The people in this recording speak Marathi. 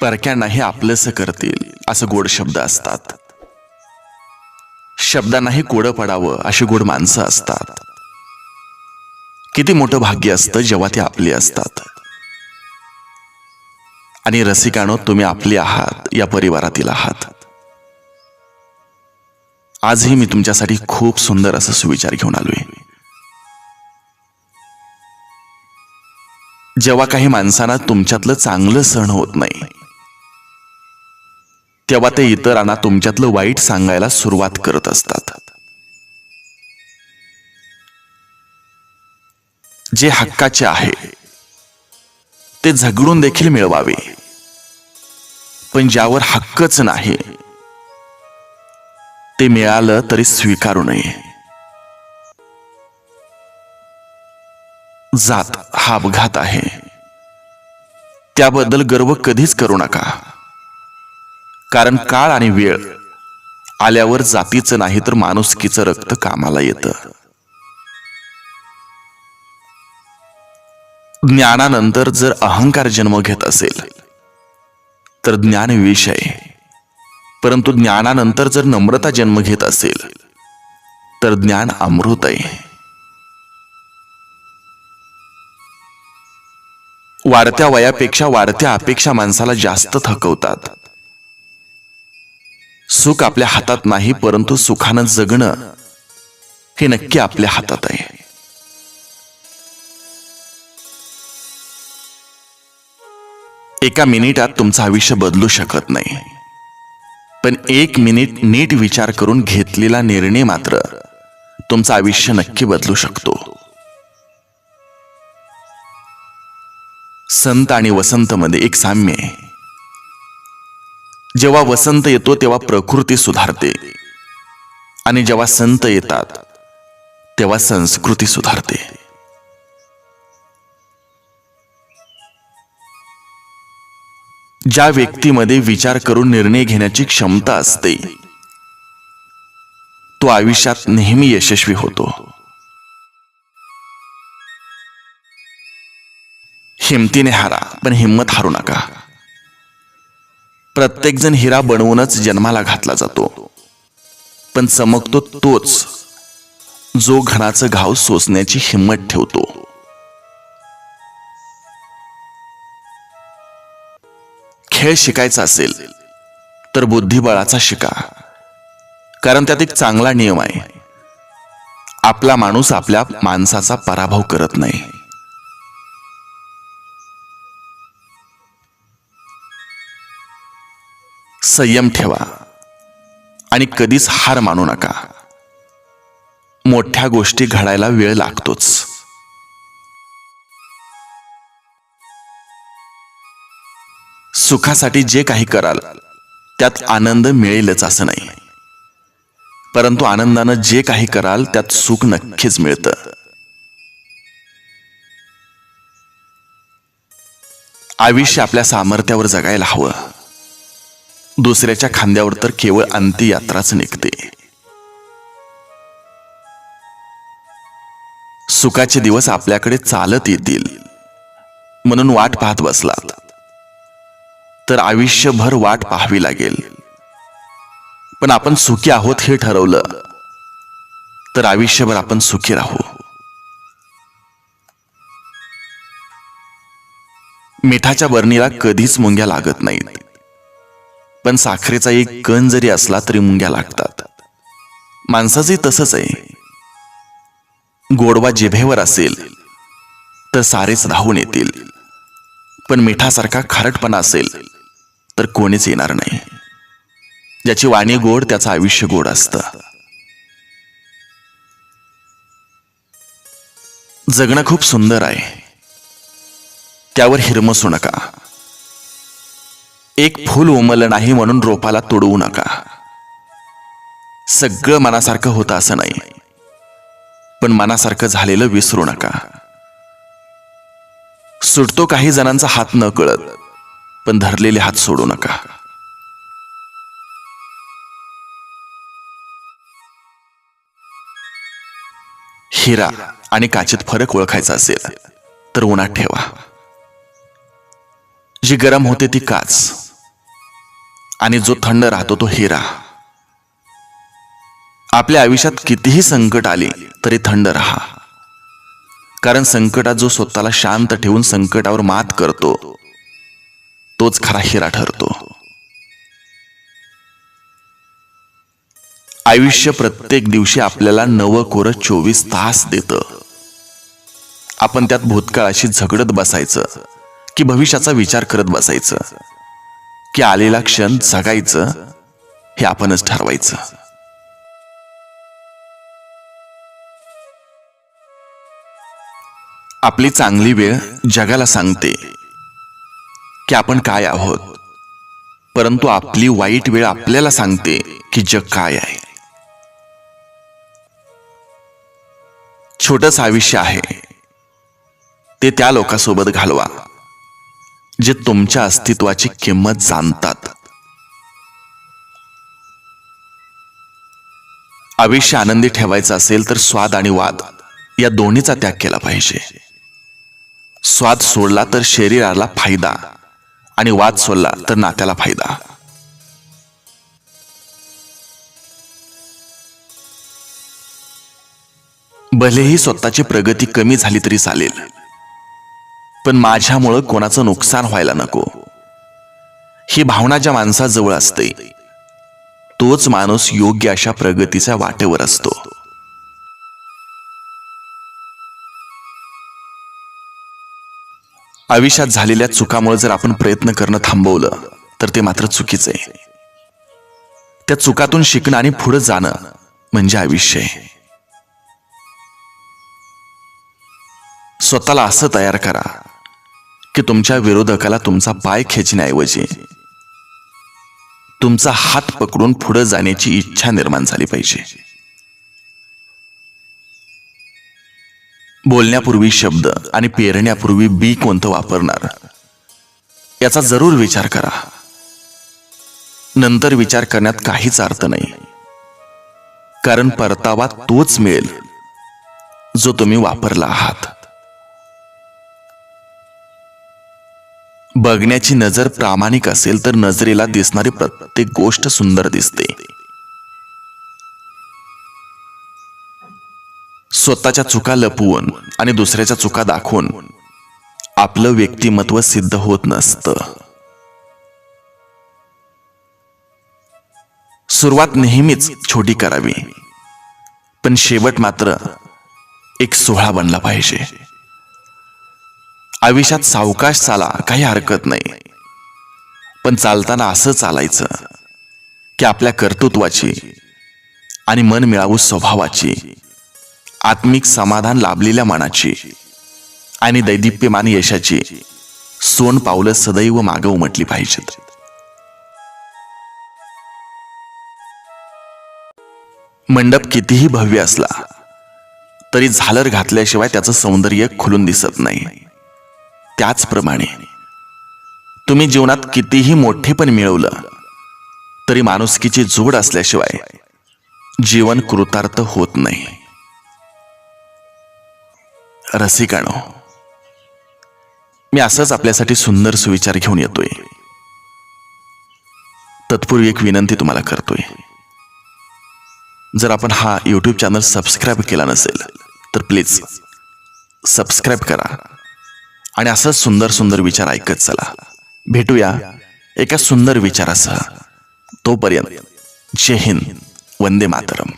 परक्यांनाही आपलंसं करतील असं गोड शब्द असतात. शब्दांनाही कोडं पडावं अशी गोड माणसं असतात. किती मोठं भाग्य असतं जेव्हा ती आपली असतात. आणि रसिकानो, तुम्ही आपली आहात, या परिवारातील आहात. आजही मी तुमच्यासाठी खूप सुंदर असं सुविचार घेऊन आलोय. जेव्हा काही माणसांना तुमच्यातलं चांगलं सहन होत नाही, तेव्हा ते इतरांना तुमच्यातलं वाईट सांगायला सुरुवात करत असतात. जे हक्काचे आहे ते झगडून देखील मिळवावे, पण ज्यावर हक्कच नाही ते मिळालं तरी स्वीकारू नये. जात हा अपघात आहे, त्याबद्दल गर्व कधीच करू नका. कारण काळ आणि वेळ आल्यावर जातीचं नाही तर माणुसकीचं रक्त कामाला येतं. ज्ञानानंतर जर अहंकार जन्म घेत असेल तर ज्ञान विष आहे, परंतु ज्ञानानंतर जर नम्रता जन्म घेत असेल तर ज्ञान अमृत आहे. वाढत्या वयापेक्षा वाढत्या अपेक्षा माणसाला जास्त थकवतात. सुख आपल्या हातात नाही, परंतु सुखानं जगणं हे नक्की आपल्या हातात आहे. एका मिनिटात तुमचं आयुष्य बदलू शकत नाही, पण 1 मिनिट नीट विचार करून घेतलेला निर्णय मात्र तुमचं आयुष्य नक्की बदलू शकतो. संत आणि वसंत मध्ये एक साम्य आहे. जेव्हा वसंत येतो तेव्हा प्रकृती सुधारते, आणि जेव्हा संत येतात तेव्हा संस्कृती सुधारते. ज्या व्यक्तीमध्ये विचार करून निर्णय घेण्याची क्षमता असते तो आयुष्यात नेहमी यशस्वी होतो. हिमतीने हारा, पण हिम्मत हारू नका. प्रत्येक जण हिरा बनवूनच जन्माला घातला जातो, पण चमकतो तोच जो घणाचं घाव सोसण्याची हिम्मत ठेवतो. खेळ शिकायचा असेल तर बुद्धिबळाचा शिका, कारण त्यात एक चांगला नियम आहे. आपला माणूस आपल्या माणसाचा पराभव करत नाही. संयम ठेवा आणि कधीच हार मानू नका. मोठ्या गोष्टी घडायला वेळ लागतोच. सुखासाठी जे काही कराल त्यात आनंद मिळेलच असं नाही, परंतु आनंदानं जे काही कराल त्यात सुख नक्कीच मिळतं. आयुष्य आपल्या सामर्थ्यावर जगायला हवं. दुसऱ्याच्या खांद्यावर तर केवळ अंत्ययात्राच निघते. सुखाचे दिवस आपल्याकडे चालत येतील म्हणून वाट पाहत बसलात तर आयुष्यभर वाट पाहावी लागेल. पण आपण सुखी आहोत हे ठरवलं तर आयुष्यभर आपण सुखी राहू. मिठाच्या बरणीला कधीच मुंग्या लागत नाहीत, पण साखरेचा एक कण जरी असला तरी मुंग्या लागतात. माणसाचंही तसंच आहे. गोडवा जिभेवर असेल तर सारेच धावून येतील, पण मिठासारखा खारटपणा असेल तर कोणीच येणार नाही. ज्याची वाणी गोड त्याचं आयुष्य गोड असतं. जगणं खूप सुंदर आहे, त्यावर हिरमसू नका. एक फूल उमललं नाही म्हणून रोपाला तोडवू नका. सगळं मनासारखं होतं असं नाही, पण मनासारखं झालेलं विसरू नका. सुटतो काही जणांचा हात न कळत, पण धरलेले हात सोडू नका. हिरा आणि काचेत फरक ओळखायचा असेल तर उन्हात ठेवा. जी गरम होते ती काच, आणि जो थंड राहतो तो हिरा. आपल्या आयुष्यात कितीही संकट आली तरी थंड राहा, कारण संकटात जो स्वतःला शांत ठेवून संकटावर मात करतो तोच खरा हिरा ठरतो. आयुष्य प्रत्येक दिवशी आपल्याला नवं कोरं 24 तास देतं. आपण त्यात भूतकाळाशी झगडत बसायचं की भविष्याचा विचार करत बसायचं, की आलेला क्षण जगायचं हे आपणच ठरवायचं. आपली चांगली वेळ जगाला सांगते की आपण काय आहोत, परंतु आपली वाईट वेळ आपल्याला सांगते की जग काय आहे. छोटंच आयुष्य आहे, ते त्या लोकांसोबत घालवा जे तुमच्या अस्तित्वाची किंमत जाणतात. आयुष्य आनंदी ठेवायचं असेल तर स्वाद आणि वाद या दोन्हीचा त्याग केला पाहिजे. स्वाद सोडला तर शरीराला फायदा आणि वाद सोडला तर नात्याला फायदा. भलेही स्वतःची प्रगती कमी झाली तरी चालेल, पण माझ्यामुळं कोणाचं नुकसान व्हायला नको, ही भावना ज्या माणसाजवळ असते तोच माणूस योग्य अशा प्रगतीच्या वाटेवर असतो. आयुष्यात झालेल्या चुकामुळे जर आपण प्रयत्न करणं थांबवलं तर ते मात्र चुकीचं आहे. त्या चुकातून शिकणं आणि पुढे जाणं म्हणजे आयुष्य आहे. स्वतःला असं तयार करा की तुमच्या विरोधकाला तुमचा पाय खेचण्याऐवजी तुमचा हात पकडून पुढे जाण्याची इच्छा निर्माण झाली पाहिजे. बोलण्यापूर्वी शब्द आणि पेरण्यापूर्वी बी कोणतं वापरणार याचा जरूर विचार करा. नंतर विचार करण्यात काहीच अर्थ नाही, कारण परतावा तोच मिळेल जो तुम्ही वापरला आहात. बघण्याची नजर प्रामाणिक असेल तर नजरेला दिसणारी प्रत्येक गोष्ट सुंदर दिसते. स्वतःच्या चुका लपवून आणि दुसऱ्याच्या चुका दाखवून आपलं व्यक्तिमत्व सिद्ध होत नसतं. सुरुवात नेहमीच छोटी करावी, पण शेवट मात्र एक सोहळा बनला पाहिजे. आयुष्यात सावकाश चाला, काही हरकत नाही, पण चालताना असं चालायचं की आपल्या कर्तृत्वाची आणि मनमिळावू स्वभावाची, आत्मिक समाधान लाभलेल्या मनाची आणि दैदिप्यमान यशाची सोन पावलं सदैव मागे उमटली पाहिजेत. मंडप कितीही भव्य असला तरी झालर घातल्याशिवाय त्याचं सौंदर्य खुलून दिसत नाही. त्याचप्रमाणे तुम्ही जीवनात कितीही मोठेपण मिळवलं तरी माणुसकीची जोड असल्याशिवाय जीवन कृतार्थ होत नाही. रसिकानो, मी असंच आपल्यासाठी सुंदर सुविचार घेऊन येतोय. तत्पूर्वी एक विनंती तुम्हाला करतोय. जर आपण हा YouTube चॅनल सबस्क्राईब केला नसेल तर प्लीज सबस्क्राईब करा आणि असंच सुंदर सुंदर विचार ऐकत चला. भेटूया एका सुंदर विचारासह. तोपर्यंत जय हिंद, वंदे मातरम.